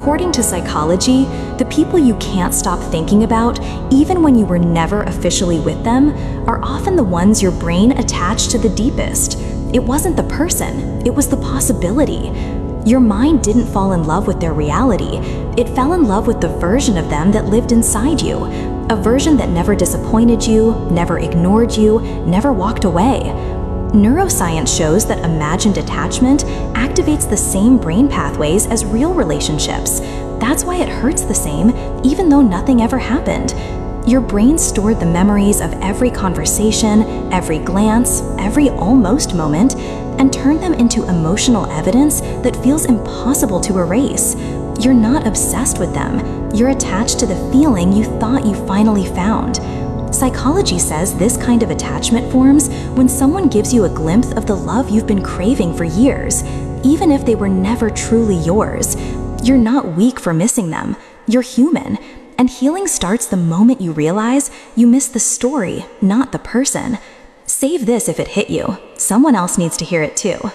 According to psychology, the people you can't stop thinking about, even when you were never officially with them, are often the ones your brain attached to the deepest. It wasn't the person, it was the possibility. Your mind didn't fall in love with their reality. It fell in love with the version of them that lived inside you, a version that never disappointed you, never ignored you, never walked away. Neuroscience shows that imagined attachment activates the same brain pathways as real relationships. That's why it hurts the same, even though nothing ever happened. Your brain stored the memories of every conversation, every glance, every almost moment, and turned them into emotional evidence that feels impossible to erase. You're not obsessed with them. You're attached to the feeling you thought you finally found. Psychology says this kind of attachment forms when someone gives you a glimpse of the love you've been craving for years, even if they were never truly yours. You're not weak for missing them. You're human. And healing starts the moment you realize you miss the story, not the person. Save this if it hit you. Someone else needs to hear it too.